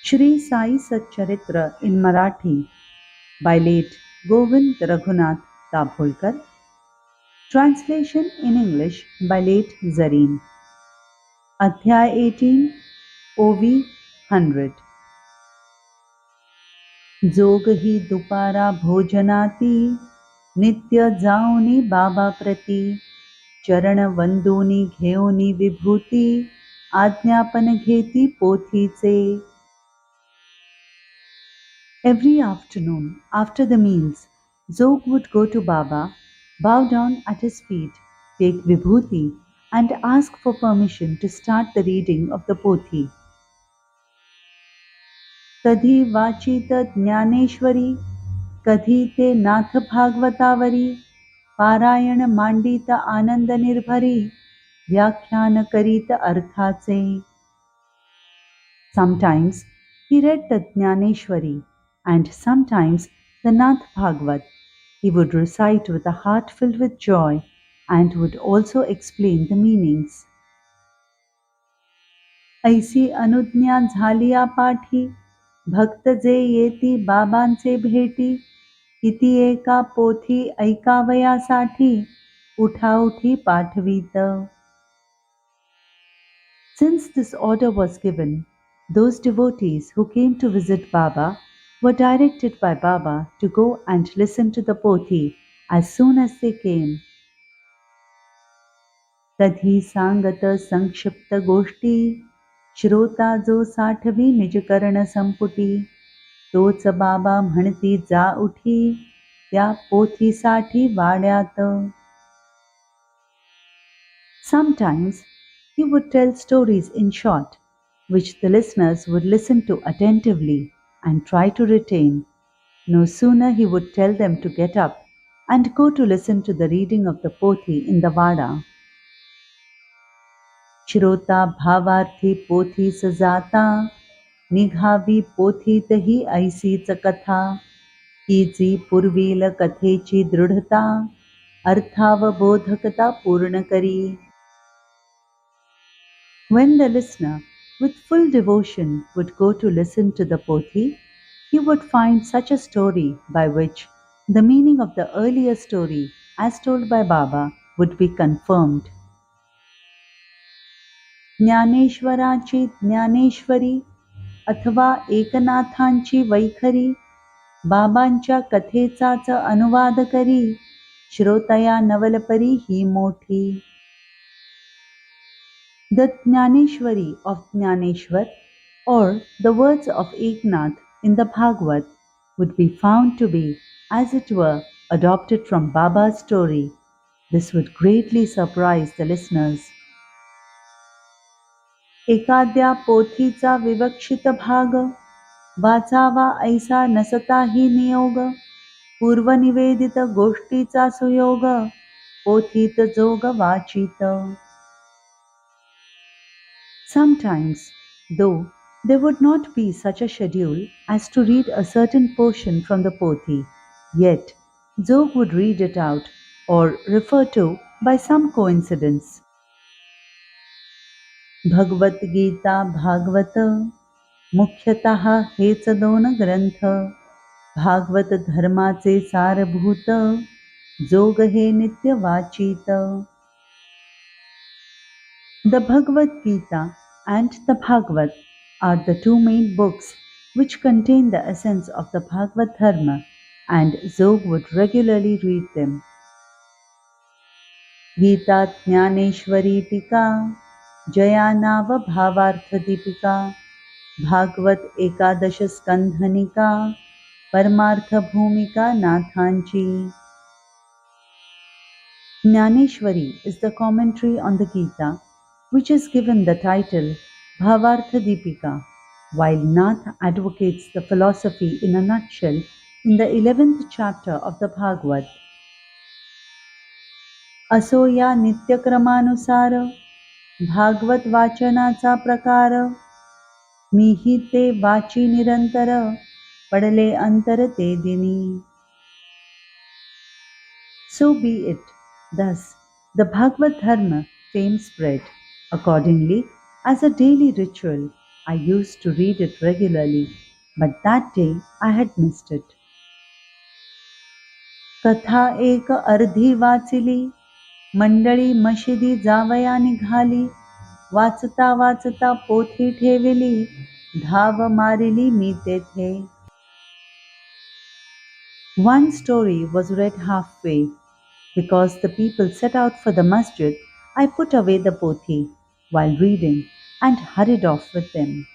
Shri Sai Satcharitra in Marathi by late Govind Raghunath Dabholkar. Translation in English by late Zareen. Adhyay 18, OV 100. जोग ही दुपारा भोजनाती नित्य जाऊनी बाबा प्रती चरण वंदोनी घेऊनी विभूती आज्ञापन घेती पोथीचे. Every afternoon, after the meals, Zog would go to Baba, bow down at his feet, take vibhuti, and ask for permission to start the reading of the Pothi. Kadhi vachita Dnyaneshwari, कधी ते नाथ भागवतावरी, पारायण मांडित आनंद निर्भरी, व्याख्यान करीत अर्थाचे. Sometimes he read the Jnaneshwari and sometimes the Nath Bhagavat. He would recite with a heart filled with joy and would also explain the meanings. ऐसी अनुज्ञा झालिया पाठी, भक्त जे येती बाबांचे भेटी, किती एका पोथी ऐकावयासाठी, उठाउठी पाठवीत. Since this order was given, those devotees who came to visit Baba were directed by Baba to go and listen to the Pothi as soon as they came. तधी सांगत संक्षिप्त गोष्टी, श्रोता जो साठवी निजकरण संपुटी, तोच बाबा म्हणती जा उठी, त्या पोथीसाठी वाड्यात. Sometimes he would tell stories in short, which the listeners would listen to attentively and try to retain. No sooner he would tell them to get up and go to listen to the reading of the Pothi in the Vada. श्रोता भावार्थी पोथी सजाता, निघावी पोथीतही ऐसीच कथा, ही जी पूर्वील कथेची दृढता, अर्थावबोधकता पूर्ण करी. When the listener, with full devotion, would go to listen to the Pothi, he would find such a story by which the meaning of the earlier story, as told by Baba, would be confirmed. ज्ञानेश्वराची Dnyaneshwari अथवा एकनाथांची वैखरी, बाबांच्या कथेचाच अनुवाद करी, श्रोतया नवलपरी ही मोठी. The Jnaneshwari of Jnaneshwar or the words of Eknath in the Bhagavad would be found to be, as it were, adopted from Baba's story. This would greatly surprise the listeners. एखाद्या पोथीचा विवक्षित भाग वाचावा ऐसा नसताही नियोग, पूर्वनिवेदित गोष्टीचा सुयोग, पोथीत जोग वाचित. Sometimes, though there would not be such a schedule as to read a certain portion from the Pothi, yet Zog would read it out or refer to by some coincidence. Bhagavad Gita Bhagavat मुख्यतः हेच दोन ग्रंथ, भागवत धर्माचे सारभूत, जोग हे नित्य वाचित. The Bhagavad Gita and the Bhagavad are the two main books which contain the essence of the Bhagavad Dharma, and Zog would regularly read them. Gita Jnaneshwari Tika, Jaya Nava Bhavartha Deepika, Bhagavad Ekadash Skandhanika, Paramartha Bhumika Nathanchi. Jnaneshwari is the commentary on the Gita, which is given the title Bhavartha Deepika, while Nath advocates the philosophy in a nutshell in the 11th chapter of the Bhagavad. असो या नित्यक्रमानुसार भागवत वाचनाचा प्रकार, मीही ते वाची निरंतर, पडले अंतर ते दिनी. So be it. Thus, the Bhagavad Dharma fame spread. Accordingly, as a daily ritual, I used to read it regularly, but that day I had missed it. कथा एक अर्धी वाचली, मंडळी मशिदी जावया निघाली, वाचता वाचता पोथी ठेविली, धाव मारिली मी तेथे. One story was read halfway. Because the people set out for the masjid, I put away the pothi while reading and hurried off with them.